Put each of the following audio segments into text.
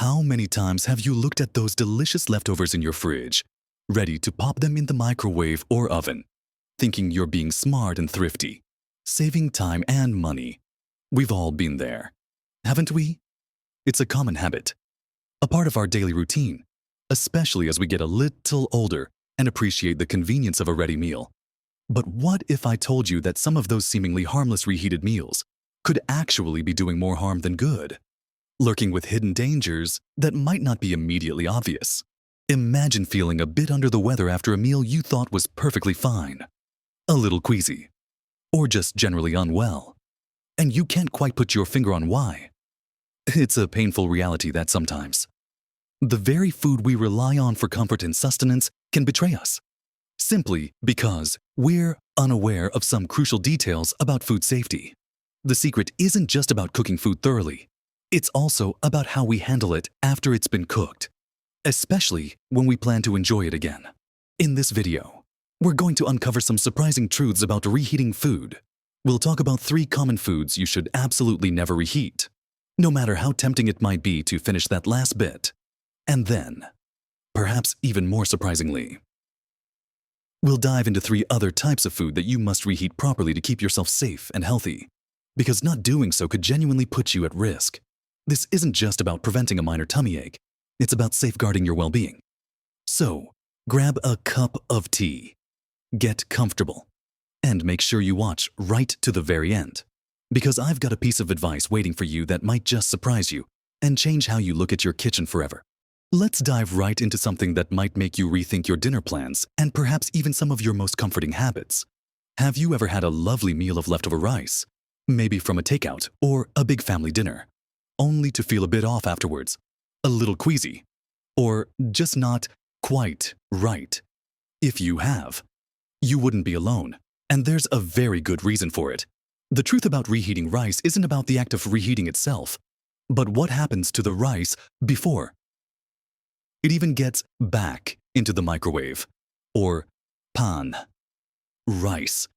How many times have you looked at those delicious leftovers in your fridge, ready to pop them in the microwave or oven, thinking you're being smart and thrifty, saving time and money? We've all been there, haven't we? It's a common habit, a part of our daily routine, especially as we get a little older and appreciate the convenience of a ready meal. But what if I told you that some of those seemingly harmless reheated meals could actually be doing more harm than good, lurking with hidden dangers that might not be immediately obvious? Imagine feeling a bit under the weather after a meal you thought was perfectly fine, a little queasy, or just generally unwell, and you can't quite put your finger on why. It's a painful reality that sometimes the very food we rely on for comfort and sustenance can betray us, simply because we're unaware of some crucial details about food safety. The secret isn't just about cooking food thoroughly. It's also about how we handle it after it's been cooked, especially when we plan to enjoy it again. In this video, we're going to uncover some surprising truths about reheating food. We'll talk about 3 common foods you should absolutely never reheat, no matter how tempting it might be to finish that last bit. And then, perhaps even more surprisingly, we'll dive into 3 other types of food that you must reheat properly to keep yourself safe and healthy, because not doing so could genuinely put you at risk. This isn't just about preventing a minor tummy ache, it's about safeguarding your well-being. So, grab a cup of tea, get comfortable, and make sure you watch right to the very end, because I've got a piece of advice waiting for you that might just surprise you and change how you look at your kitchen forever. Let's dive right into something that might make you rethink your dinner plans and perhaps even some of your most comforting habits. Have you ever had a lovely meal of leftover rice, maybe from a takeout or a big family dinner, only to feel a bit off afterwards, a little queasy, or just not quite right? If you have, you wouldn't be alone, and there's a very good reason for it. The truth about reheating rice isn't about the act of reheating itself, but what happens to the rice before it even gets back into the microwave, or pan. Rice,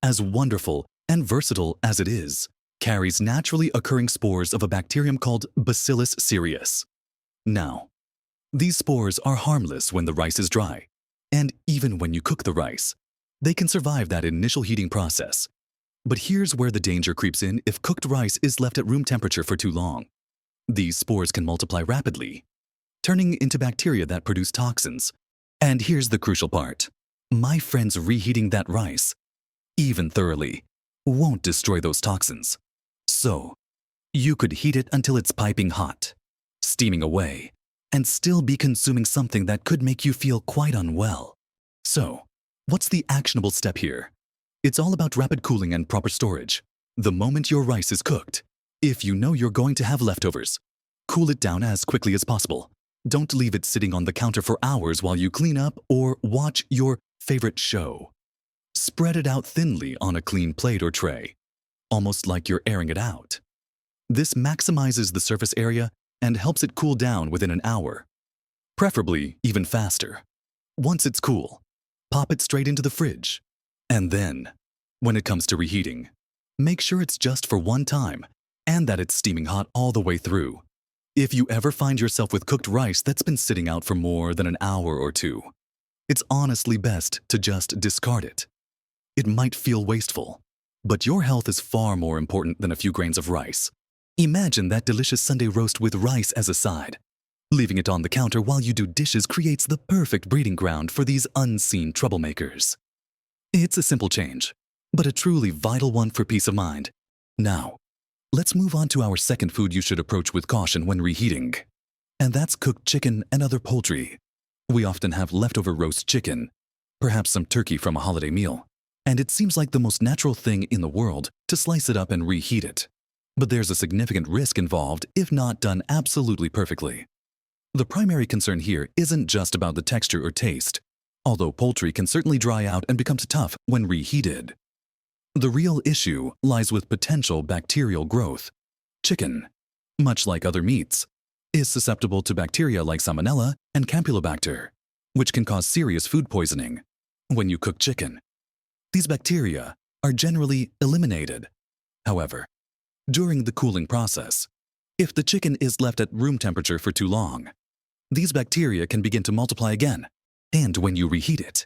as wonderful and versatile as it is, carries naturally occurring spores of a bacterium called Bacillus cereus. Now, these spores are harmless when the rice is dry, and even when you cook the rice, they can survive that initial heating process. But here's where the danger creeps in if cooked rice is left at room temperature for too long. These spores can multiply rapidly, turning into bacteria that produce toxins. And here's the crucial part. My friends, reheating that rice, even thoroughly, won't destroy those toxins. So, you could heat it until it's piping hot, steaming away, and still be consuming something that could make you feel quite unwell. So, what's the actionable step here? It's all about rapid cooling and proper storage. The moment your rice is cooked, if you know you're going to have leftovers, cool it down as quickly as possible. Don't leave it sitting on the counter for hours while you clean up or watch your favorite show. Spread it out thinly on a clean plate or tray, almost like you're airing it out. This maximizes the surface area and helps it cool down within an hour, preferably even faster. Once it's cool, pop it straight into the fridge. And then, when it comes to reheating, make sure it's just for one time and that it's steaming hot all the way through. If you ever find yourself with cooked rice that's been sitting out for more than an hour or 2, it's honestly best to just discard it. It might feel wasteful, but your health is far more important than a few grains of rice. Imagine that delicious Sunday roast with rice as a side. Leaving it on the counter while you do dishes creates the perfect breeding ground for these unseen troublemakers. It's a simple change, but a truly vital one for peace of mind. Now, let's move on to our second food you should approach with caution when reheating, and that's cooked chicken and other poultry. We often have leftover roast chicken, perhaps some turkey from a holiday meal, and it seems like the most natural thing in the world to slice it up and reheat it. But there's a significant risk involved if not done absolutely perfectly. The primary concern here isn't just about the texture or taste, although poultry can certainly dry out and becomes tough when reheated. The real issue lies with potential bacterial growth. Chicken, much like other meats, is susceptible to bacteria like Salmonella and Campylobacter, which can cause serious food poisoning. When you cook chicken, these bacteria are generally eliminated. However, during the cooling process, If the chicken is left at room temperature for too long, these bacteria can begin to multiply again. And when you reheat it,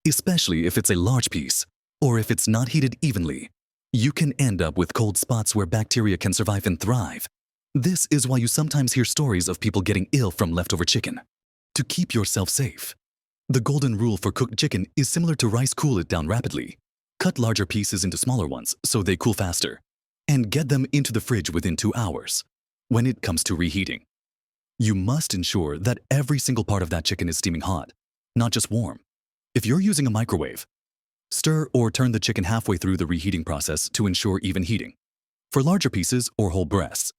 especially if it's a large piece or if it's not heated evenly, you can end up with cold spots where bacteria can survive and thrive. This is why you sometimes hear stories of people getting ill from leftover chicken. To keep yourself safe, the golden rule for cooked chicken is similar to rice: cool it down rapidly. Cut larger pieces into smaller ones so they cool faster, and get them into the fridge within 2 hours. When it comes to reheating, you must ensure that every single part of that chicken is steaming hot, not just warm. If you're using a microwave, stir or turn the chicken halfway through the reheating process to ensure even heating. For larger pieces or whole breasts,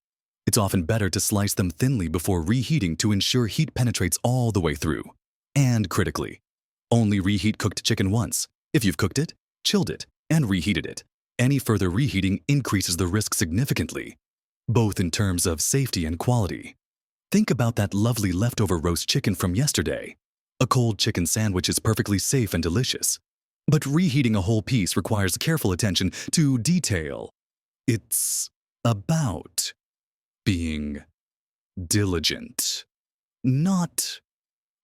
it's often better to slice them thinly before reheating to ensure heat penetrates all the way through. And critically, only reheat cooked chicken once. If you've cooked it, chilled it, and reheated it, any further reheating increases the risk significantly, both in terms of safety and quality. Think about that lovely leftover roast chicken from yesterday. A cold chicken sandwich is perfectly safe and delicious, but reheating a whole piece requires careful attention to detail. It's about being diligent, not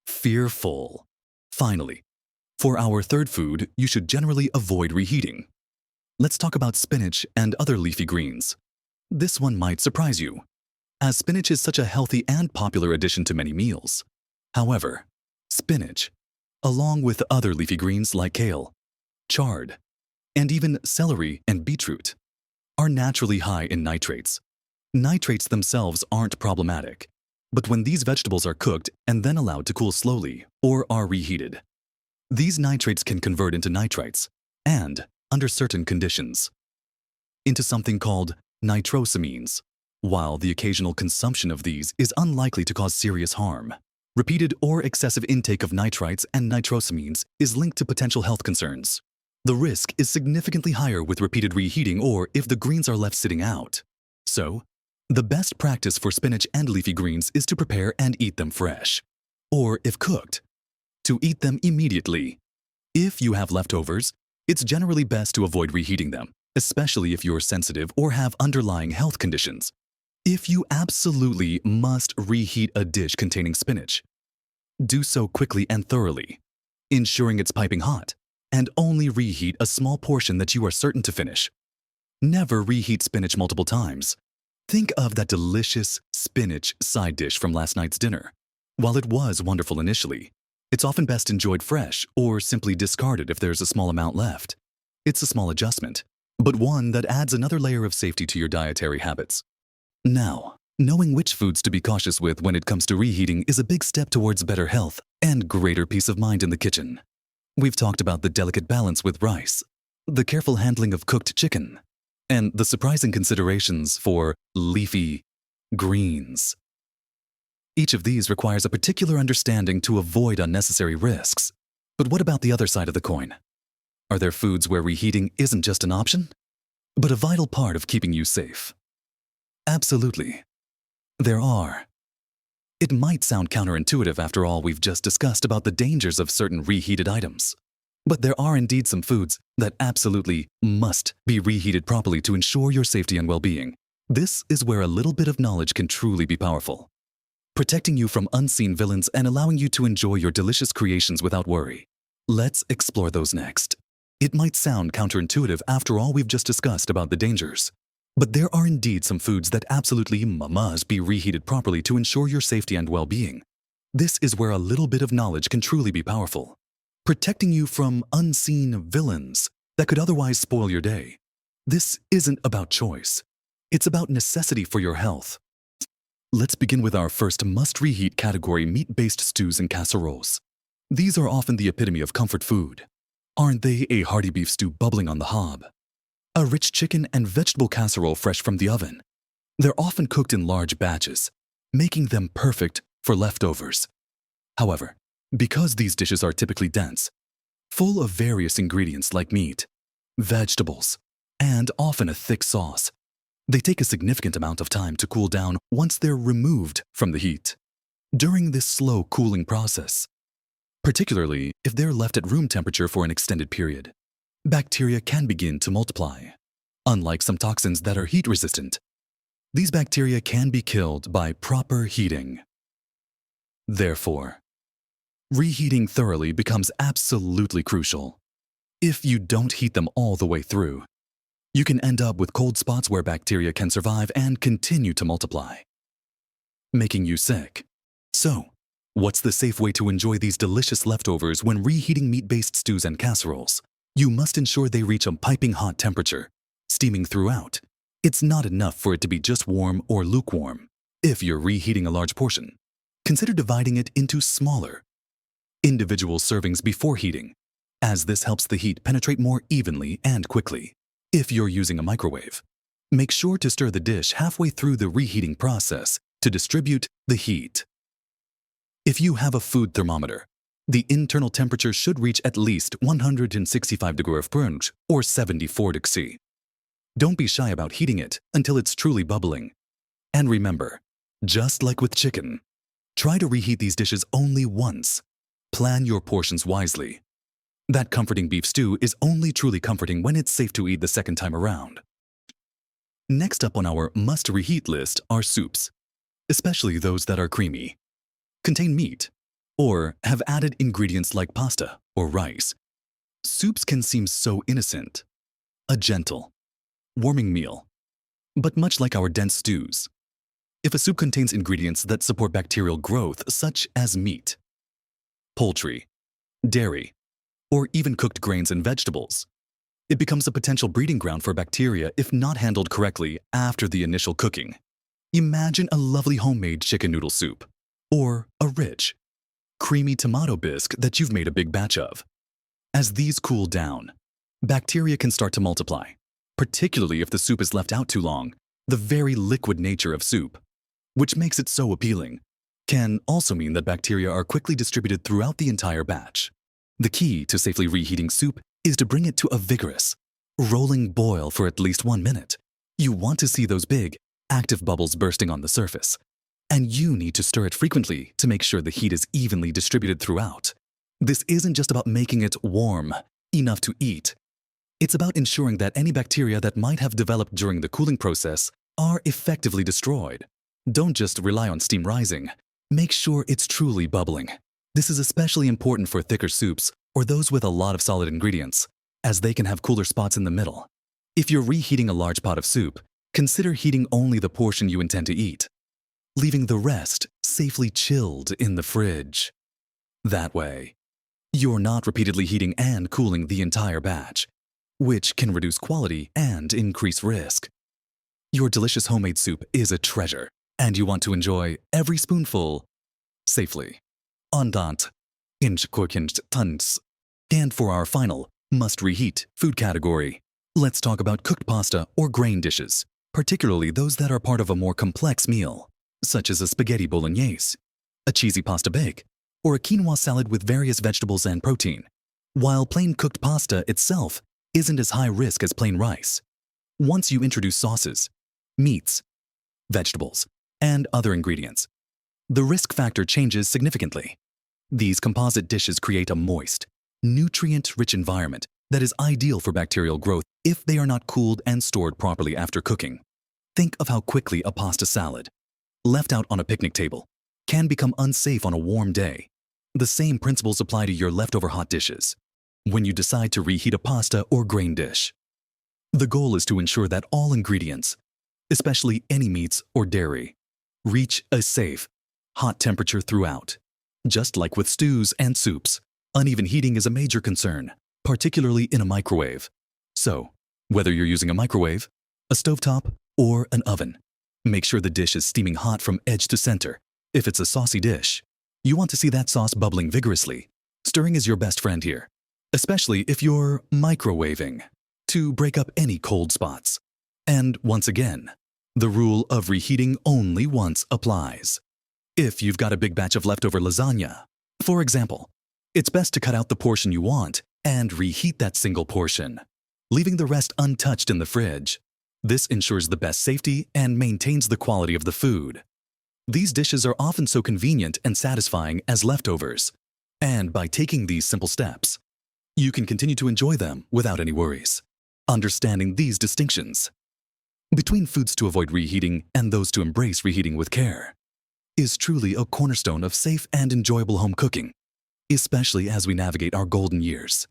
fearful. Finally, for our third food, you should generally avoid reheating. Let's talk about spinach and other leafy greens. This one might surprise you, as spinach is such a healthy and popular addition to many meals. However, spinach, along with other leafy greens like kale, chard, and even celery and beetroot, are naturally high in nitrates. Nitrates themselves aren't problematic, but when these vegetables are cooked and then allowed to cool slowly or are reheated, these nitrates can convert into nitrites and, under certain conditions, into something called nitrosamines. While the occasional consumption of these is unlikely to cause serious harm, repeated or excessive intake of nitrites and nitrosamines is linked to potential health concerns. The risk is significantly higher with repeated reheating or if the greens are left sitting out. So, the best practice for spinach and leafy greens is to prepare and eat them fresh, or if cooked, to eat them immediately. If you have leftovers, it's generally best to avoid reheating them, especially if you're sensitive or have underlying health conditions. If you absolutely must reheat a dish containing spinach, do so quickly and thoroughly, ensuring it's piping hot, and only reheat a small portion that you are certain to finish. Never reheat spinach multiple times. Think of that delicious spinach side dish from last night's dinner. While it was wonderful initially, it's often best enjoyed fresh or simply discarded if there's a small amount left. It's a small adjustment, but one that adds another layer of safety to your dietary habits. Now, knowing which foods to be cautious with when it comes to reheating is a big step towards better health and greater peace of mind in the kitchen. We've talked about the delicate balance with rice, the careful handling of cooked chicken, and the surprising considerations for leafy greens. Each of these requires a particular understanding to avoid unnecessary risks. But what about the other side of the coin? Are there foods where reheating isn't just an option, but a vital part of keeping you safe? Absolutely. There are. It might sound counterintuitive after all we've just discussed about the dangers of certain reheated items. But there are indeed some foods that absolutely must be reheated properly to ensure your safety and well-being. This is where a little bit of knowledge can truly be powerful, protecting you from unseen villains and allowing you to enjoy your delicious creations without worry. Let's explore those next. It might sound counterintuitive after all we've just discussed about the dangers, but there are indeed some foods that absolutely must be reheated properly to ensure your safety and well-being. This is where a little bit of knowledge can truly be powerful, protecting you from unseen villains that could otherwise spoil your day. This isn't about choice. It's about necessity for your health. Let's begin with our first must-reheat category: meat-based stews and casseroles. These are often the epitome of comfort food. Aren't they? A hearty beef stew bubbling on the hob, a rich chicken and vegetable casserole fresh from the oven. They're often cooked in large batches, making them perfect for leftovers. However, because these dishes are typically dense, full of various ingredients like meat, vegetables, and often a thick sauce, they take a significant amount of time to cool down once they're removed from the heat. During this slow cooling process, particularly if they're left at room temperature for an extended period, bacteria can begin to multiply. Unlike some toxins that are heat resistant, These bacteria can be killed by proper heating. Therefore, reheating thoroughly becomes absolutely crucial. If you don't heat them all the way through, you can end up with cold spots where bacteria can survive and continue to multiply, making you sick. So, what's the safe way to enjoy these delicious leftovers when reheating meat-based stews and casseroles? You must ensure they reach a piping hot temperature, steaming throughout. It's not enough for it to be just warm or lukewarm. If you're reheating a large portion, consider dividing it into smaller, individual servings before heating, as this helps the heat penetrate more evenly and quickly. If you're using a microwave, make sure to stir the dish halfway through the reheating process to distribute the heat. If you have a food thermometer, the internal temperature should reach at least 165 degrees Fahrenheit or 74 degrees C. Don't be shy about heating it until it's truly bubbling. And remember, just like with chicken, try to reheat these dishes only once. Plan your portions wisely. That comforting beef stew is only truly comforting when it's safe to eat the second time around. Next up on our must-reheat list are soups, especially those that are creamy, contain meat, or have added ingredients like pasta or rice. Soups can seem so innocent, a gentle, warming meal. But much like our dense stews, if a soup contains ingredients that support bacterial growth such as meat, poultry, dairy, or even cooked grains and vegetables, it becomes a potential breeding ground for bacteria if not handled correctly after the initial cooking. Imagine a lovely homemade chicken noodle soup, or a rich, creamy tomato bisque that you've made a big batch of. As these cool down, bacteria can start to multiply, particularly if the soup is left out too long. The very liquid nature of soup, which makes it so appealing, can also mean that bacteria are quickly distributed throughout the entire batch. The key to safely reheating soup is to bring it to a vigorous, rolling boil for at least 1 minute. You want to see those big, active bubbles bursting on the surface, and you need to stir it frequently to make sure the heat is evenly distributed throughout. This isn't just about making it warm enough to eat. It's about ensuring that any bacteria that might have developed during the cooling process are effectively destroyed. Don't just rely on steam rising. Make sure it's truly bubbling. This is especially important for thicker soups or those with a lot of solid ingredients, as they can have cooler spots in the middle. If you're reheating a large pot of soup, consider heating only the portion you intend to eat, leaving the rest safely chilled in the fridge. That way, you're not repeatedly heating and cooling the entire batch, which can reduce quality and increase risk. Your delicious homemade soup is a treasure, and you want to enjoy every spoonful safely. Andant, tons. And for our final must-reheat food category, let's talk about cooked pasta or grain dishes, particularly those that are part of a more complex meal, such as a spaghetti bolognese, a cheesy pasta bake, or a quinoa salad with various vegetables and protein. While plain cooked pasta itself isn't as high risk as plain rice, once you introduce sauces, meats, vegetables, and other ingredients, the risk factor changes significantly. These composite dishes create a moist, nutrient-rich environment that is ideal for bacterial growth if they are not cooled and stored properly after cooking. Think of how quickly a pasta salad, left out on a picnic table, can become unsafe on a warm day. The same principles apply to your leftover hot dishes. When you decide to reheat a pasta or grain dish, the goal is to ensure that all ingredients, especially any meats or dairy, reach a safe, hot temperature throughout. Just like with stews and soups, uneven heating is a major concern, particularly in a microwave. So, whether you're using a microwave, a stovetop, or an oven, make sure the dish is steaming hot from edge to center. If it's a saucy dish, you want to see that sauce bubbling vigorously. Stirring is your best friend here, especially if you're microwaving, to break up any cold spots. And once again, the rule of reheating only once applies. If you've got a big batch of leftover lasagna, for example, it's best to cut out the portion you want and reheat that single portion, leaving the rest untouched in the fridge. This ensures the best safety and maintains the quality of the food. These dishes are often so convenient and satisfying as leftovers, and by taking these simple steps, you can continue to enjoy them without any worries. Understanding these distinctions between foods to avoid reheating and those to embrace reheating with care, is truly a cornerstone of safe and enjoyable home cooking, especially as we navigate our golden years.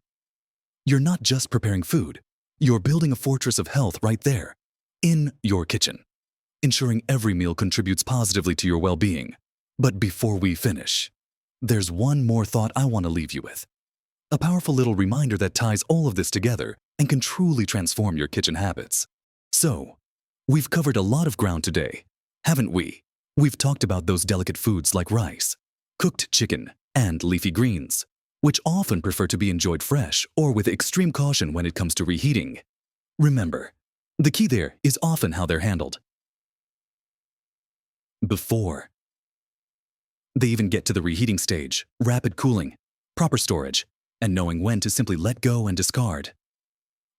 You're not just preparing food, you're building a fortress of health right there, in your kitchen, ensuring every meal contributes positively to your well-being. But before we finish, there's one more thought I want to leave you with. A powerful little reminder that ties all of this together and can truly transform your kitchen habits. So, we've covered a lot of ground today, haven't we? We've talked about those delicate foods like rice, cooked chicken, and leafy greens, which often prefer to be enjoyed fresh or with extreme caution when it comes to reheating. Remember, the key there is often how they're handled. Before they even get to the reheating stage, rapid cooling, proper storage, and knowing when to simply let go and discard.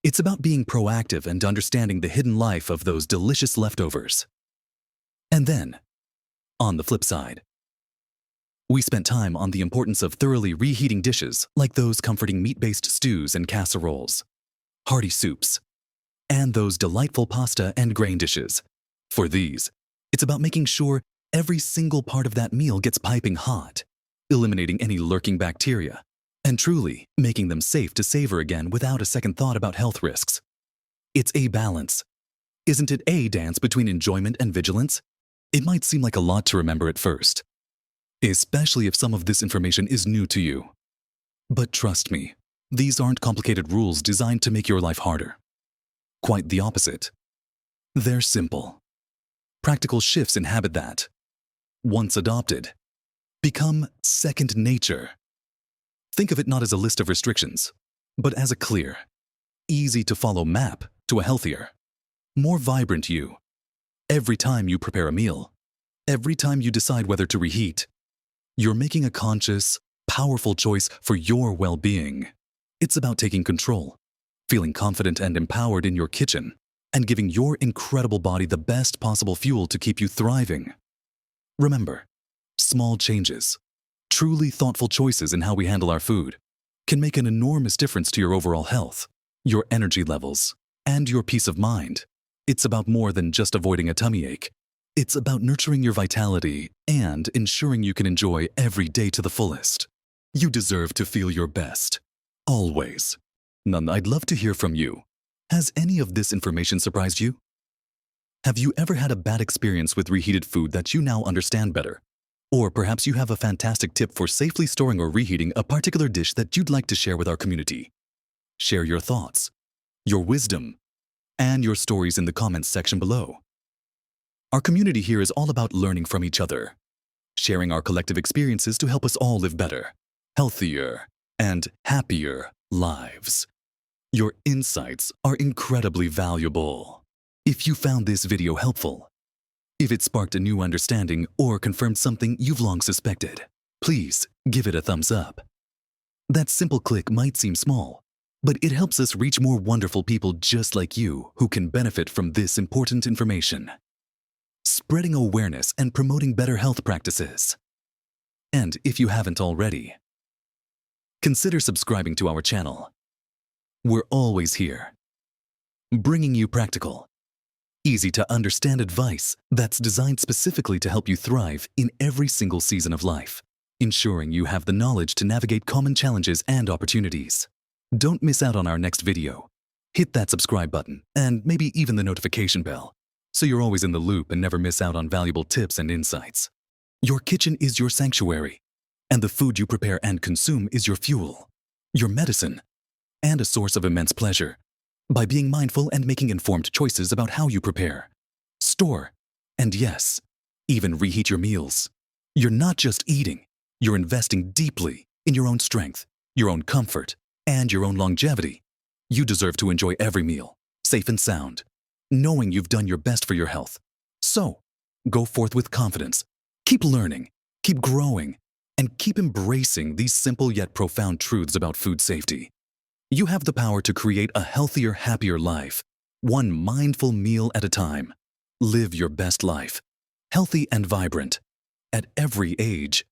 It's about being proactive and understanding the hidden life of those delicious leftovers. And then, on the flip side, we spent time on the importance of thoroughly reheating dishes like those comforting meat-based stews and casseroles, hearty soups, and those delightful pasta and grain dishes. For these, it's about making sure every single part of that meal gets piping hot, eliminating any lurking bacteria, and truly making them safe to savor again without a second thought about health risks. It's a balance. Isn't it a dance between enjoyment and vigilance? It might seem like a lot to remember at first, especially if some of this information is new to you. But trust me, these aren't complicated rules designed to make your life harder. Quite the opposite. They're simple, practical shifts in habit that, once adopted, become second nature. Think of it not as a list of restrictions, but as a clear, easy-to-follow map to a healthier, more vibrant you. Every time you prepare a meal, every time you decide whether to reheat, you're making a conscious, powerful choice for your well-being. It's about taking control, feeling confident and empowered in your kitchen, and giving your incredible body the best possible fuel to keep you thriving. Remember, small changes, truly thoughtful choices in how we handle our food, can make an enormous difference to your overall health, your energy levels, and your peace of mind. It's about more than just avoiding a tummy ache. It's about nurturing your vitality and ensuring you can enjoy every day to the fullest. You deserve to feel your best. Always. None, I'd love to hear from you. Has any of this information surprised you? Have you ever had a bad experience with reheated food that you now understand better? Or perhaps you have a fantastic tip for safely storing or reheating a particular dish that you'd like to share with our community. Share your thoughts, your wisdom, and your stories in the comments section below. Our community here is all about learning from each other, sharing our collective experiences to help us all live better, healthier, and happier lives. Your insights are incredibly valuable. If you found this video helpful, if it sparked a new understanding or confirmed something you've long suspected, please give it a thumbs up. That simple click might seem small, but it helps us reach more wonderful people just like you who can benefit from this important information. Spreading awareness and promoting better health practices. And if you haven't already, consider subscribing to our channel. We're always here, bringing you practical, easy-to-understand advice that's designed specifically to help you thrive in every single season of life, ensuring you have the knowledge to navigate common challenges and opportunities. Don't miss out on our next video. Hit that subscribe button and maybe even the notification bell, so you're always in the loop and never miss out on valuable tips and insights. Your kitchen is your sanctuary, and the food you prepare and consume is your fuel, your medicine, and a source of immense pleasure. By being mindful and making informed choices about how you prepare, store, and yes, even reheat your meals, you're not just eating, you're investing deeply in your own strength, your own comfort, and your own longevity. You deserve to enjoy every meal, safe and sound, knowing you've done your best for your health. So, go forth with confidence, keep learning, keep growing, and keep embracing these simple yet profound truths about food safety. You have the power to create a healthier, happier life, one mindful meal at a time. Live your best life, healthy and vibrant, at every age